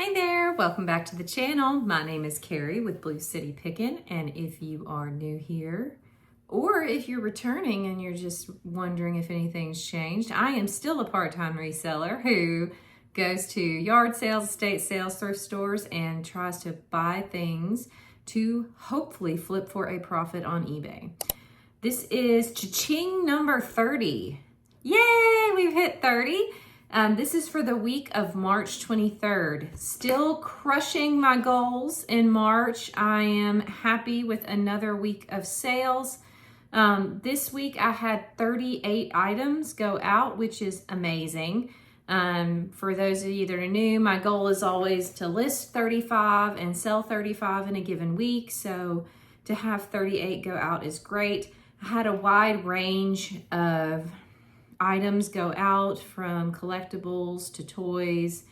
Hi there, welcome back to the channel. My name is Carrie with Blue City Pickin, and if you are new here, or if you're returning and you're just wondering if anything's changed, I am still a part-time reseller who goes to yard sales, estate sales, thrift stores, and tries to buy things to hopefully flip for a profit on eBay. This is Ching number 30. Yay, we've hit 30. This is for the week of March 23rd. Still crushing my goals in March. I am happy with another week of sales. This week I had 38 items go out, which is amazing. For those of you that are new, my goal is always to list 35 and sell 35 in a given week. So to have 38 go out is great. I had a wide range of items go out, from collectibles to toys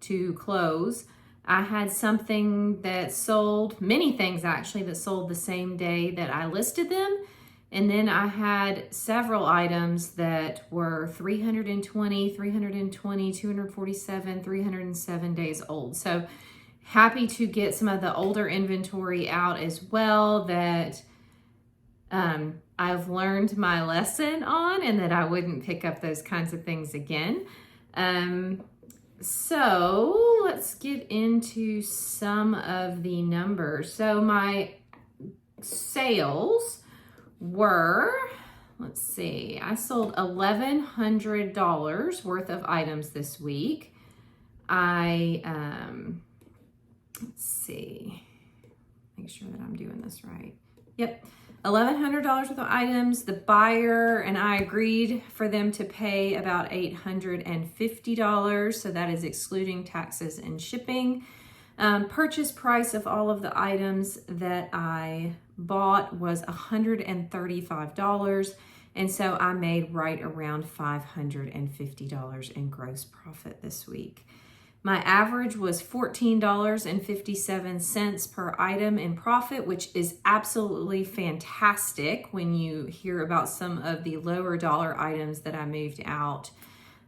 to clothes. I had something that sold, many things actually, that sold the same day that I listed them. And then I had several items that were 320, 247, 307 days old. So happy to get some of the older inventory out as well that I've learned my lesson on, and that I wouldn't pick up those kinds of things again. So let's get into some of the numbers. So my sales were, let's see, I sold $1,100 worth of items this week. Let's see, make sure that I'm doing this right. Yep. $1,100 worth of items. The buyer and I agreed for them to pay about $850. So that is excluding taxes and shipping. Purchase price of all of the items that I bought was $135. And so I made right around $550 in gross profit this week. My average was $14.57 per item in profit, which is absolutely fantastic when you hear about some of the lower dollar items that I moved out.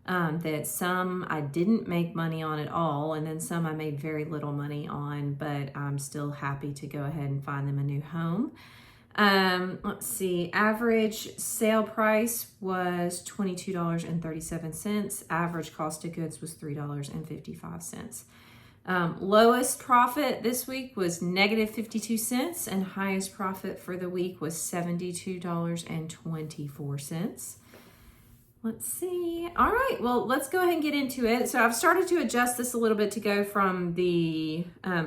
That some I didn't make money on at all, and then some I made very little money on, but I'm still happy to go ahead and find them a new home. Let's see, average sale price was $22.37. Average cost of goods was $3.55. Lowest profit this week was negative 52 cents, and highest profit for the week was $72.24. Let's see. All right, well, let's go ahead and get into it. So I've started to adjust this a little bit to go from the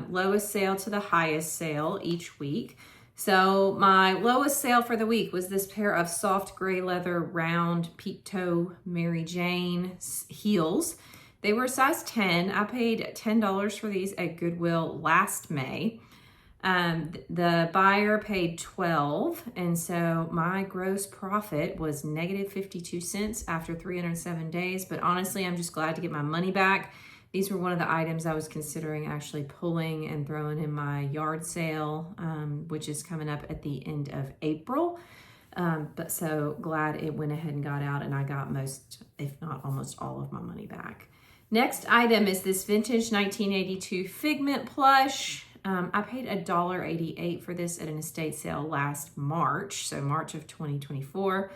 lowest sale to the highest sale each week. So my lowest sale for the week was this pair of soft gray leather round peak toe Mary Jane heels. They were size 10. I paid $10 for these at Goodwill last May. The buyer paid $12, and so my gross profit was negative 52 cents after 307 days. But honestly, I'm just glad to get my money back. These were one of the items I was considering actually pulling and throwing in my yard sale, which is coming up at the end of April. But so glad it went ahead and got out, and I got most, if not almost all of my money back. Next item is this vintage 1982 Figment plush. I paid $1.88 for this at an estate sale last March, so March of 2024.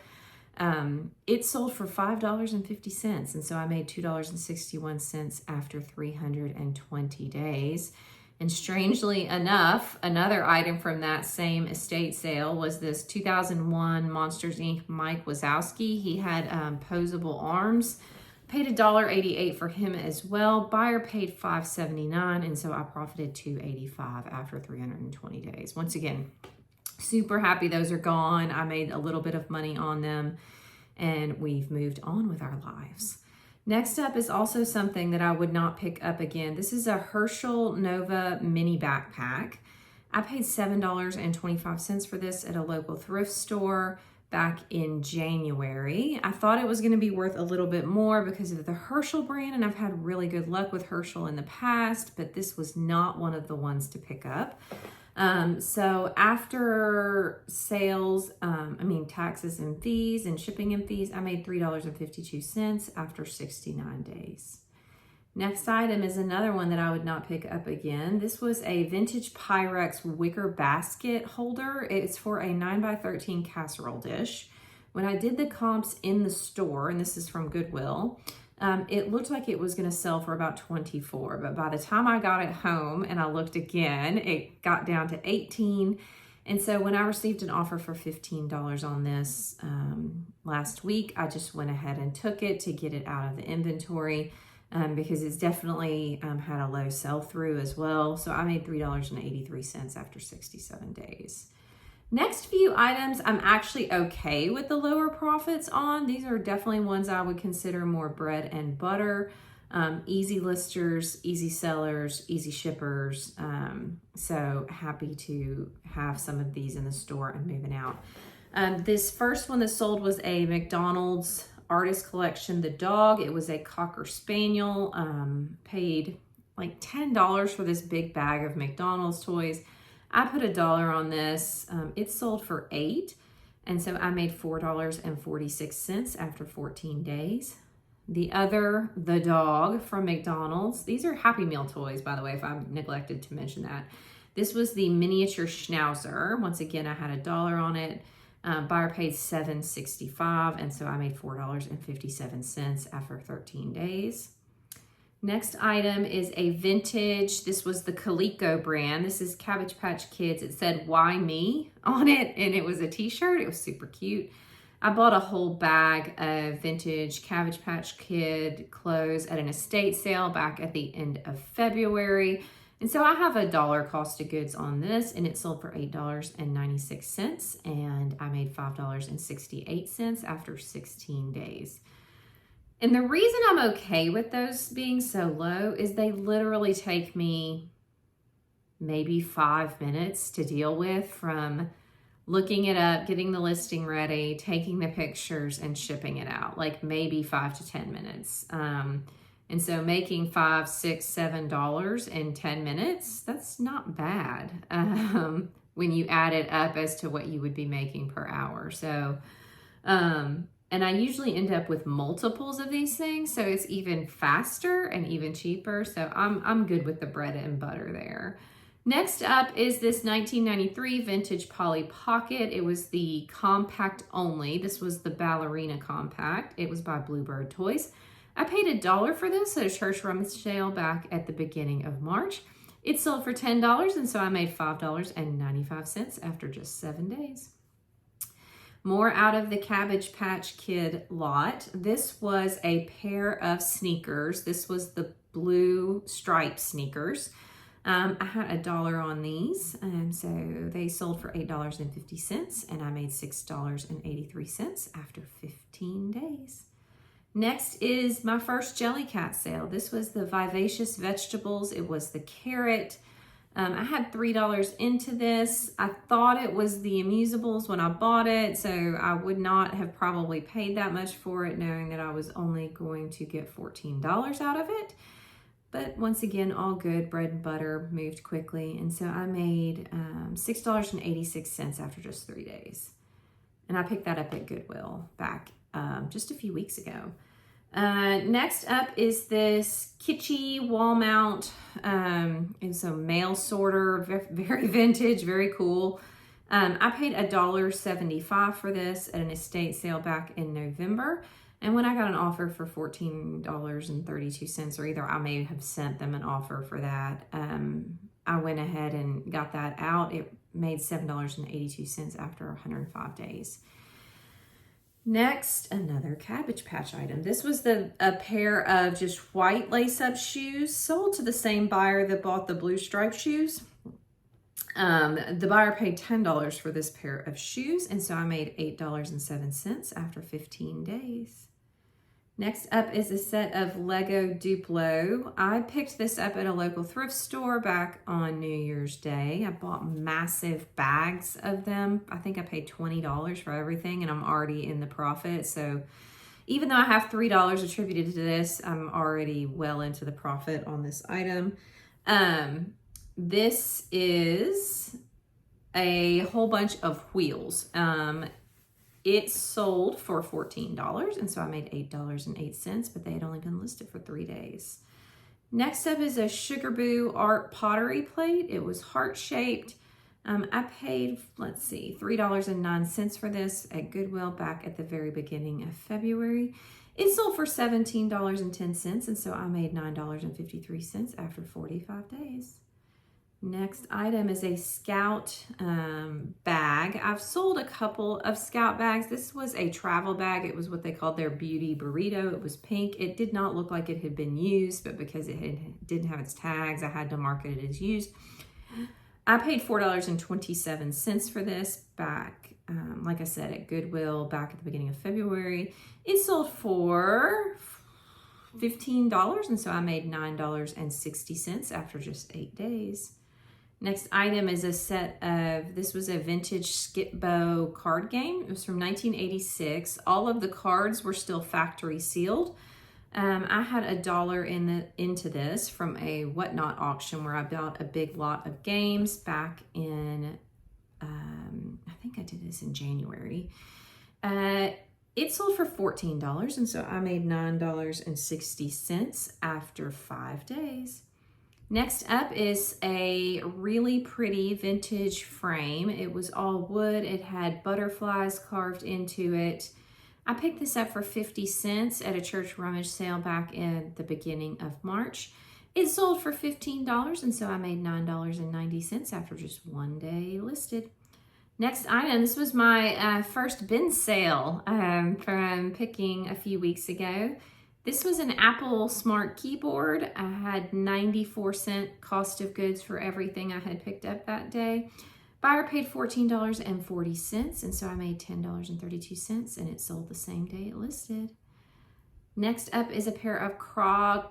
It sold for $5.50, and so I made $2.61 after 320 days. And strangely enough, another item from that same estate sale was this 2001 Monsters Inc. Mike Wazowski. He had posable arms. Paid $1.88 for him as well. Buyer paid $5.79, and so I profited $2.85 after 320 days. Once again, super happy those are gone. I made a little bit of money on them, and we've moved on with our lives. Next up is also something that I would not pick up again. This is a Herschel Nova mini backpack. I paid $7.25 for this at a local thrift store back in January. I thought it was going to be worth a little bit more because of the Herschel brand, and I've had really good luck with Herschel in the past, but this was not one of the ones to pick up. So after sales, taxes and fees and shipping and fees, I made $3.52 after 69 days. Next item is another one that I would not pick up again. This was a vintage Pyrex wicker basket holder. It's for a 9x13 casserole dish. When I did the comps in the store, and this is from Goodwill, it looked like it was going to sell for about 24, but by the time I got it home and I looked again, it got down to 18. And so when I received an offer for $15 on this last week, I just went ahead and took it to get it out of the inventory because it's definitely had a low sell through as well. So I made $3.83 after 67 days. Next few items, I'm actually okay with the lower profits on. These are definitely ones I would consider more bread and butter, easy listers, easy sellers, easy shippers. So happy to have some of these in the store and moving out. This first one that sold was a McDonald's Artist Collection, the dog. It was a Cocker Spaniel. Paid like $10 for this big bag of McDonald's toys. I put $1 on this. It sold for $8, and so I made $4.46 after 14 days. The dog from McDonald's. These are Happy Meal toys, by the way, if I neglected to mention that. This was the miniature Schnauzer. Once again, I had $1 on it. Buyer paid $7.65, and so I made $4.57 after 13 days. Next item is a vintage, this was the Coleco brand. This is Cabbage Patch Kids. It said, "Why me?" on it, and it was a t-shirt. It was super cute. I bought a whole bag of vintage Cabbage Patch Kid clothes at an estate sale back at the end of February. And so I have $1 cost of goods on this, and it sold for $8.96, and I made $5.68 after 16 days. And the reason I'm okay with those being so low is they literally take me maybe 5 minutes to deal with, from looking it up, getting the listing ready, taking the pictures, and shipping it out. Like maybe 5 to 10 minutes. And so making $5, $6, $7 in 10 minutes, that's not bad when you add it up as to what you would be making per hour. So, and I usually end up with multiples of these things, so it's even faster and even cheaper. So I'm good with the bread and butter there. Next up is this 1993 vintage Polly Pocket. It was the compact only. This was the Ballerina Compact. It was by Bluebird Toys. I paid $1 for this at a church rummage sale back at the beginning of March. It sold for $10, and so I made $5.95 after just 7 days. More out of the Cabbage Patch Kid lot. This was a pair of sneakers. This was the blue striped sneakers. I had $1 on these, and so they sold for $8.50, and I made $6.83 after 15 days. Next is my first Jellycat sale. This was the Vivacious Vegetables. It was the carrot. I had $3 into this. I thought it was the Amusables when I bought it, so I would not have probably paid that much for it, knowing that I was only going to get $14 out of it. But once again, all good. Bread and butter moved quickly, and so I made $6.86 after just 3 days. And I picked that up at Goodwill back just a few weeks ago. Next up is this kitschy wall mount. It's a mail sorter, very vintage, very cool. I paid $1.75 for this at an estate sale back in November. And when I got an offer for $14.32, or either I may have sent them an offer for that, I went ahead and got that out. It made $7.82 after 105 days. Next, another Cabbage Patch item. This was a pair of just white lace-up shoes sold to the same buyer that bought the blue striped shoes. The buyer paid $10 for this pair of shoes, and so I made $8.07 after 15 days. Next up is a set of Lego Duplo. I picked this up at a local thrift store back on New Year's Day. I bought massive bags of them. I think I paid $20 for everything, and I'm already in the profit. So even though I have $3 attributed to this, I'm already well into the profit on this item. This is a whole bunch of wheels. It sold for $14, and so I made $8.08, but they had only been listed for 3 days. Next up is a Sugar Boo art pottery plate. It was heart-shaped. I paid, let's see, $3.09 for this at Goodwill back at the very beginning of February. It sold for $17.10, and so I made $9.53 after 45 days. Next item is a Scout bag. I've sold a couple of Scout bags. This was a travel bag. It was what they called their beauty burrito. It was pink. It did not look like it had been used, but because it didn't have its tags, I had to mark it as used. I paid $4.27 for this back, like I said, at Goodwill back at the beginning of February. It sold for $15, and so I made $9.60 after just 8 days. Next item is a set of, this was a vintage Skip Bow card game. It was from 1986. All of the cards were still factory sealed. I had $1 into this from a Whatnot auction where I bought a big lot of games back in, I think I did this in January. It sold for $14, and so I made $9.60 after 5 days. Next up is a really pretty vintage frame. It was all wood. It had butterflies carved into it. I picked this up for 50 cents at a church rummage sale back in the beginning of March. It sold for $15, and so I made $9.90 after just 1 day listed. Next item, this was my first bin sale from picking a few weeks ago. This was an Apple Smart Keyboard. I had 94-cent cost of goods for everything I had picked up that day. Buyer paid $14.40, and so I made $10.32, and it sold the same day it listed. Next up is a pair of Crocs.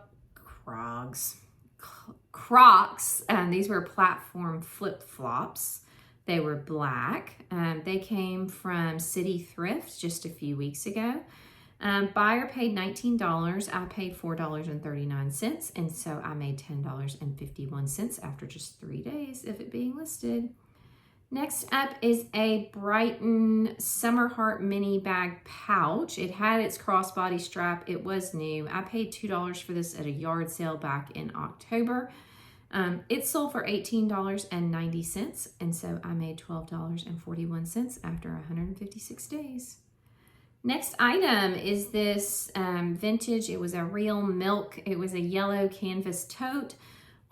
These were platform flip-flops. They were black. They came from City Thrift just a few weeks ago. Buyer paid $19. I paid $4.39, and so I made $10.51 after just 3 days of it being listed. Next up is a Brighton Summer Heart mini bag pouch. It had its crossbody strap. It was new. I paid $2 for this at a yard sale back in October. It sold for $18.90, and so I made $12.41 after 156 days. Next item is this vintage. It was a Real Milk. It was a yellow canvas tote.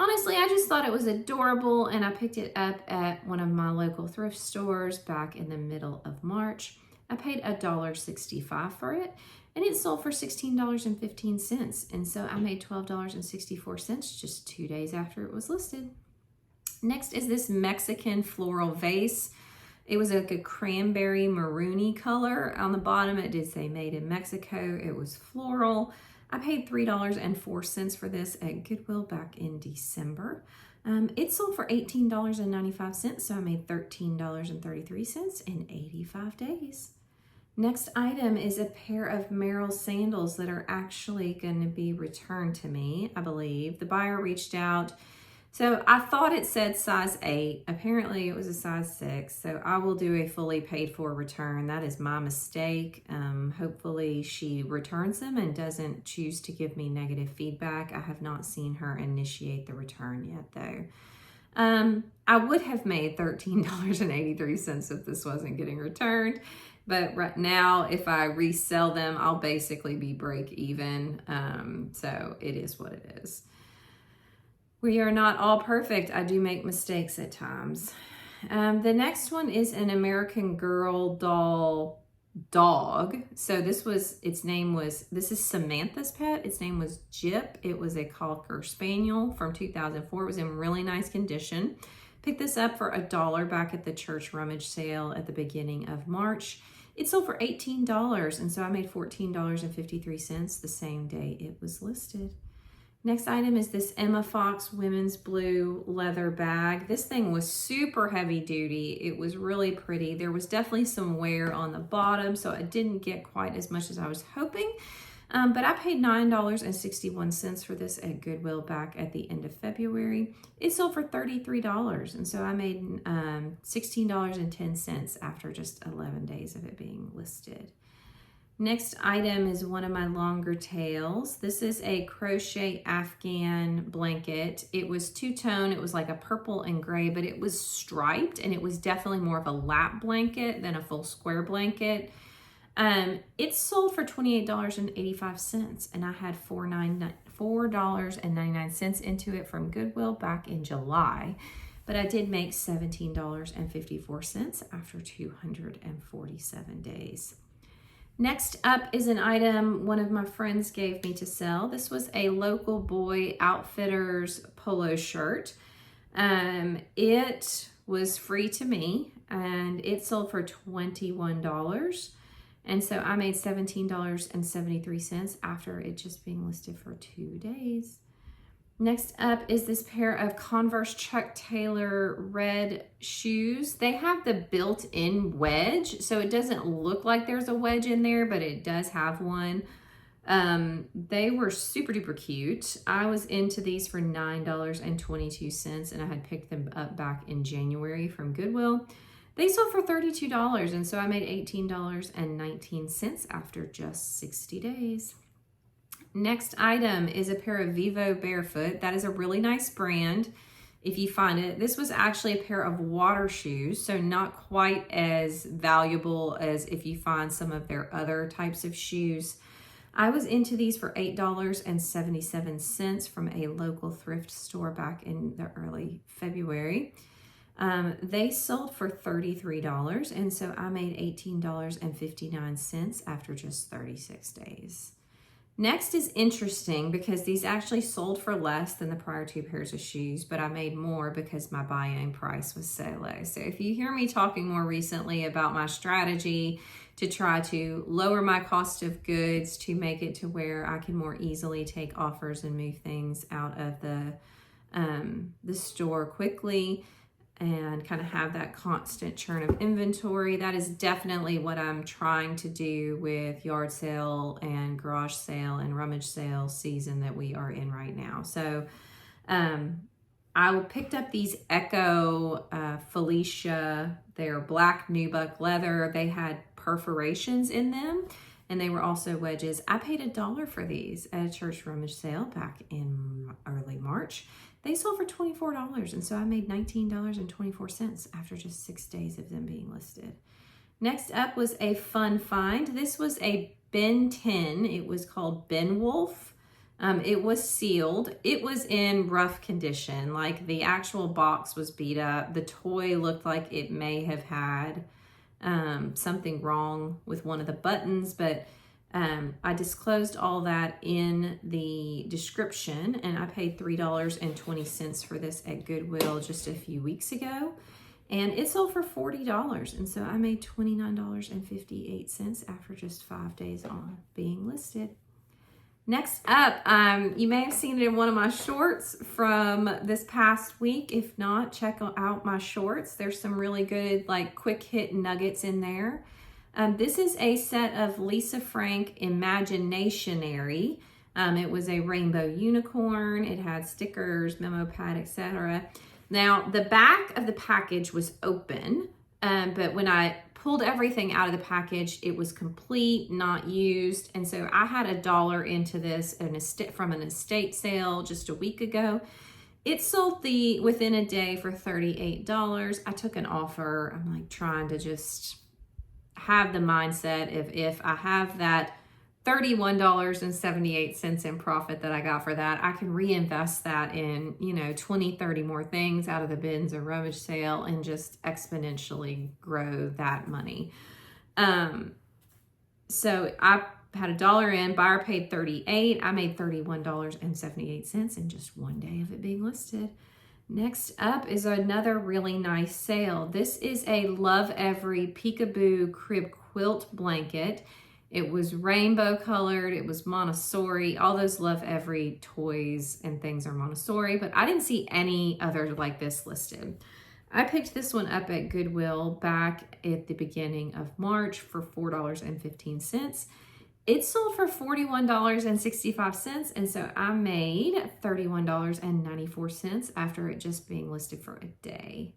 Honestly, I just thought it was adorable, and I picked it up at one of my local thrift stores back in the middle of March. I paid $1.65 for it, and it sold for $16.15, and so I made $12.64 just 2 days after it was listed. Next is this Mexican floral vase. It was like a cranberry maroony color. On the bottom, it did say made in Mexico. It was floral. I paid $3.04 for this at Goodwill back in December. It sold for $18.95, so I made $13.33 in 85 days. Next item is a pair of Merrell sandals that are actually going to be returned to me, I believe. The buyer reached out. So I thought it said size 8. Apparently it was a size 6. So I will do a fully paid for return. That is my mistake. Hopefully she returns them and doesn't choose to give me negative feedback. I have not seen her initiate the return yet though. I would have made $13.83 if this wasn't getting returned. But right now, if I resell them, I'll basically be break even. So it is what it is. We are not all perfect. I do make mistakes at times. The next one is an American Girl doll dog. So this is Samantha's pet. Its name was Jip. It was a Cocker Spaniel from 2004. It was in really nice condition. Picked this up for $1 back at the church rummage sale at the beginning of March. It sold for $18, and so I made $14.53 the same day it was listed. Next item is this Emma Fox women's blue leather bag. This thing was super heavy duty. It was really pretty. There was definitely some wear on the bottom, so I didn't get quite as much as I was hoping. But I paid $9.61 for this at Goodwill back at the end of February. It sold for $33, and so I made $16.10 after just 11 days of it being listed. Next item is one of my longer tails. This is a crochet Afghan blanket. It was two-tone. It was like a purple and gray, but it was striped, and it was definitely more of a lap blanket than a full square blanket. It sold for $28.85, and I had $4.99 into it from Goodwill back in July. But I did make $17.54 after 247 days. Next up is an item one of my friends gave me to sell. This was a Local Boy Outfitters polo shirt. It was free to me, and it sold for $21. And so I made $17.73 after it just being listed for 2 days. Next up is this pair of Converse Chuck Taylor red shoes. They have the built-in wedge, so it doesn't look like there's a wedge in there, but it does have one. They were super duper cute. I was into these for $9.22, and I had picked them up back in January from Goodwill. They sold for $32, and so I made $18.19 after just 60 days. Next item is a pair of Vivo Barefoot. That is a really nice brand if you find it. This was actually a pair of water shoes, so not quite as valuable as if you find some of their other types of shoes. I was into these for $8.77 from a local thrift store back in the early February. They sold for $33, and so I made $18.59 after just 36 days. Next is interesting because these actually sold for less than the prior 2 pairs of shoes, but I made more because my buy-in price was so low. So if you hear me talking more recently about my strategy to try to lower my cost of goods to make it to where I can more easily take offers and move things out of the store quickly, and kind of have that constant churn of inventory. That is definitely what I'm trying to do with yard sale and garage sale and rummage sale season that we are in right now. So I picked up these Echo Felicia. They're black nubuck leather. They had perforations in them, and they were also wedges. I paid $1 for these at a church rummage sale back in early March. They sold for $24, and so I made $19.24 after just 6 days of them being listed. Next up was a fun find. This was a Ben 10. It was called Ben Wolf. It was sealed. It was in rough condition. Like, the actual box was beat up. The toy looked like it may have had something wrong with one of the buttons, but I disclosed all that in the description, and I paid $3.20 for this at Goodwill just a few weeks ago, and it sold for $40, and so I made $29.58 after just 5 days on being listed. Next up, you may have seen it in one of my shorts from this past week. If not, check out my shorts. There's some really good, like, quick hit nuggets in there. This is a set of Lisa Frank Imaginationary. It was a rainbow unicorn. It had stickers, memo pad, etc. Now, the back of the package was open, but when I pulled everything out of the package, it was complete, not used. And so I had $1 into this from an estate sale just a week ago. It sold within a day for $38. I took an offer. I'm like trying to just have the mindset of, if I have that $31.78 in profit that I got for that, I can reinvest that in, 20, 30 more things out of the bins or rummage sale and just exponentially grow that money. So I had $1 in, buyer paid $38. I made $31.78 in just 1 day of it being listed. Next up is another really nice sale. This is a Love Every Peekaboo Crib Quilt Blanket. It was rainbow colored. It was Montessori. All those Love Every toys and things are Montessori, but I didn't see any other like this listed. I picked this one up at Goodwill back at the beginning of March for $4.15. It sold for $41.65, and so I made $31.94 after it just being listed for a day.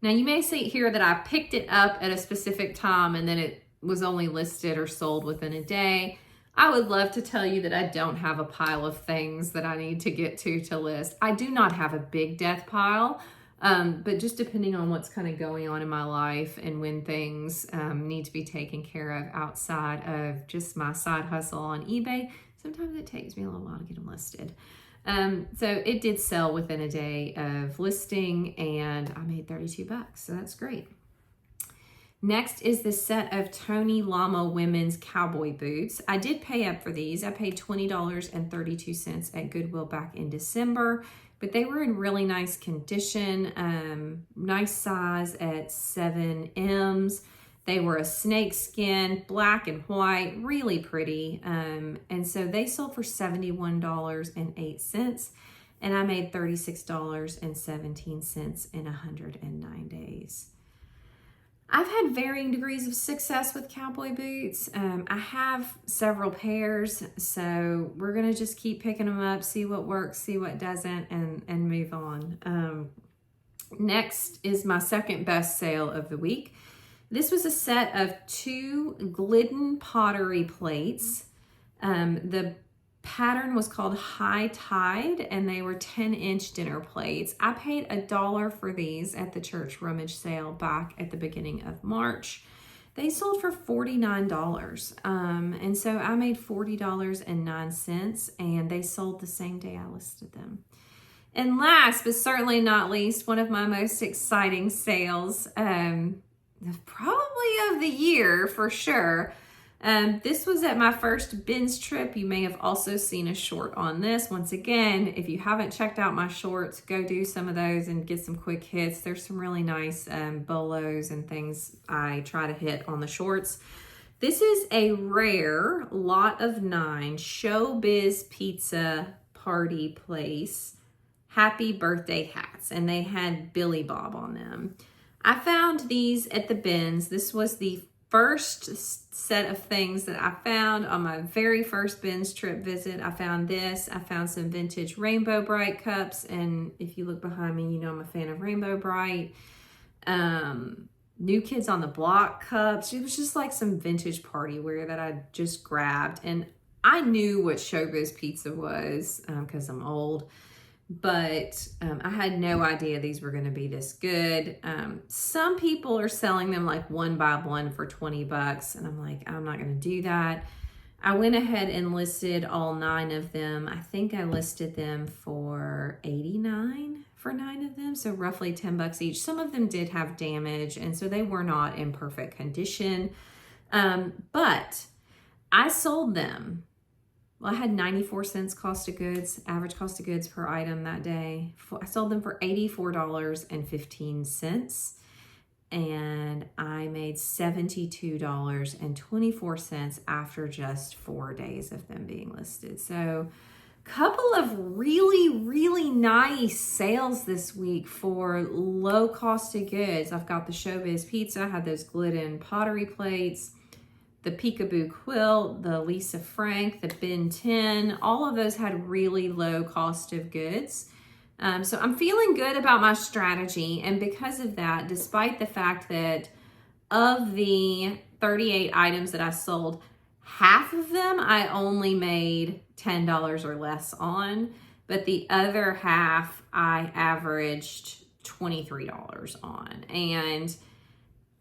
Now, you may see here that I picked it up at a specific time and then it was only listed or sold within a day. I would love to tell you that I don't have a pile of things that I need to get to list. I do not have a big death pile, but just depending on what's kind of going on in my life and when things need to be taken care of outside of just my side hustle on eBay, sometimes it takes me a little while to get them listed. So it did sell within a day of listing, and I made $32, so that's great. Next is the set of Tony Lama women's cowboy boots. I did pay up for these. I paid $20.32 at Goodwill back in December, but they were in really nice condition, nice size at 7Ms. They were a snake skin, black and white, really pretty. And so they sold for $71.08, and I made $36.17 in 109 days. I've had varying degrees of success with cowboy boots. I have several pairs, so we're gonna just keep picking them up, see what works, see what doesn't, and move on. Next is my second best sale of the week. This was a set of 2 Glidden pottery plates. The pattern was called High Tide, and they were 10-inch dinner plates. I paid $1 for these at the church rummage sale back at the beginning of March. They sold for $49, and so I made $40.09, and they sold the same day I listed them. And last, but certainly not least, one of my most exciting sales, probably of the year for sure. This was at my first bins trip. You may have also seen a short on this. Once again, if you haven't checked out my shorts, go do some of those and get some quick hits. There's some really nice bolos and things I try to hit on the shorts. This is a rare lot of 9 Showbiz Pizza Party Place Happy Birthday hats, and they had Billy Bob on them. I found these at the bins. This was the first set of things that I found on my very first bins trip visit. I found this. I found some vintage Rainbow Bright cups, and if you look behind me, you know I'm a fan of Rainbow Bright. New Kids on the Block cups. It was just like some vintage party wear that I just grabbed, and I knew what Showbiz Pizza was because I'm old. But I had no idea these were going to be this good. Some people are selling them like 1 by 1 for $20, and I'm like, I'm not going to do that. I went ahead and listed all 9 of them. I think I listed them for $89 for 9 of them, so roughly $10 each. Some of them did have damage, and so they were not in perfect condition. But I sold them. Well, I had 94 cents cost of goods, average cost of goods per item that day. I sold them for $84.15, and I made $72.24 after just 4 days of them being listed. So couple of really, really nice sales this week for low cost of goods. I've got the Showbiz Pizza, I had those Glidden pottery plates, the Peekaboo quilt, the Lisa Frank, the Bin 10, all of those had really low cost of goods. So I'm feeling good about my strategy. And because of that, despite the fact that of the 38 items that I sold, half of them I only made $10 or less on, but the other half I averaged $23 on. And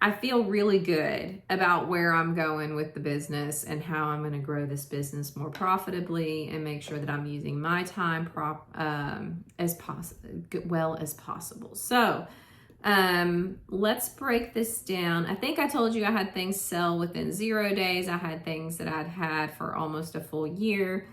I feel really good about where I'm going with the business and how I'm going to grow this business more profitably and make sure that I'm using my time as well as possible. So let's break this down. I think I told you I had things sell within 0 days. I had things that I'd had for almost a full year.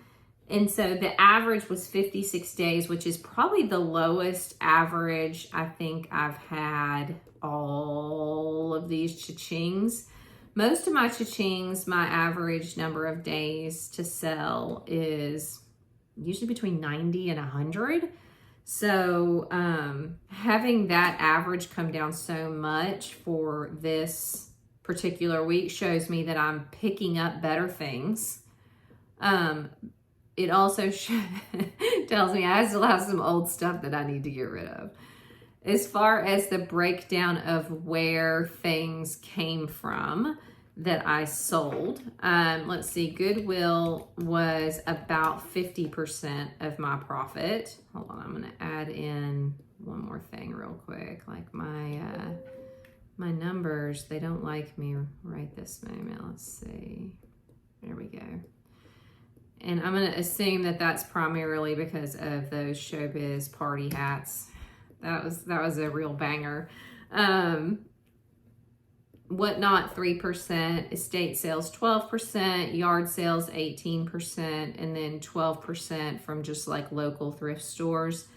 And so the average was 56 days, which is probably the lowest average I think I've had all of these cha-chings. Most of my cha-chings, my average number of days to sell is usually between 90 and 100. So having that average come down so much for this particular week shows me that I'm picking up better things. It also tells me I still have some old stuff that I need to get rid of. As far as the breakdown of where things came from, that I sold. Let's see, Goodwill was about 50% of my profit. Hold on, I'm gonna add in one more thing real quick. Like my numbers, they don't like me right this moment. Let's see, there we go. And I'm gonna assume that that's primarily because of those Showbiz party hats. That was a real banger. Whatnot 3%, estate sales 12%, yard sales 18%, and then 12% from just like local thrift stores.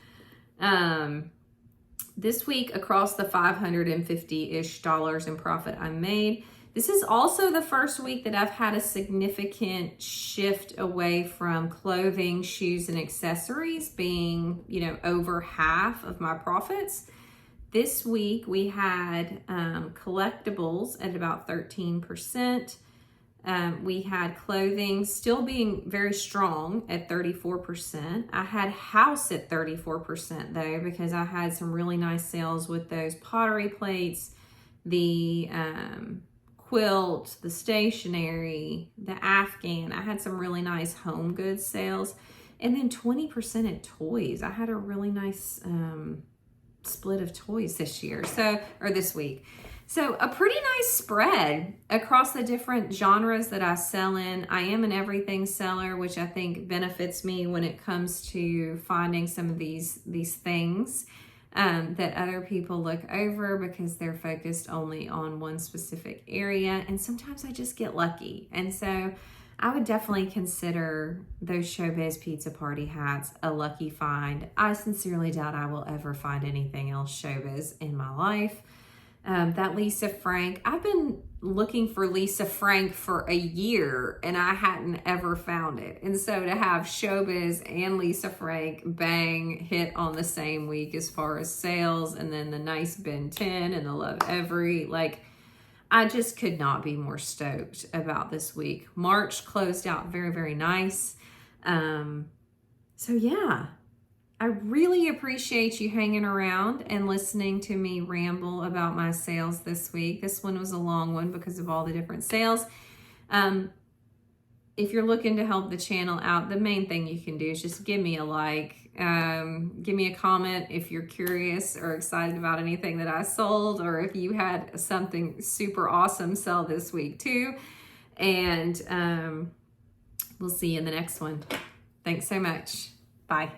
This week, across the $550-ish in profit I made, this is also the first week that I've had a significant shift away from clothing, shoes, and accessories being, you know, over half of my profits. This week we had collectibles at about 13%. We had clothing still being very strong at 34%. I had house at 34% though, because I had some really nice sales with those pottery plates, the quilt, the stationery, the Afghan. I had some really nice home goods sales. And then 20% at toys. I had a really nice split of toys this week. So a pretty nice spread across the different genres that I sell in. I am an everything seller, which I think benefits me when it comes to finding some of these things that other people look over because they're focused only on one specific area. And sometimes I just get lucky. And so I would definitely consider those Showbiz pizza party hats a lucky find. I sincerely doubt I will ever find anything else Showbiz in my life. That Lisa Frank, I've been looking for Lisa Frank for a year and I hadn't ever found it. And so to have Showbiz and Lisa Frank bang hit on the same week as far as sales, and then the nice Ben 10 and the Love Every, like, I just could not be more stoked about this week. March closed out very, very nice. So yeah, I really appreciate you hanging around and listening to me ramble about my sales this week. This one was a long one because of all the different sales. If you're looking to help the channel out, the main thing you can do is just give me a like. Give me a comment if you're curious or excited about anything that I sold, or if you had something super awesome sell this week too. And we'll see you in the next one. Thanks so much. Bye.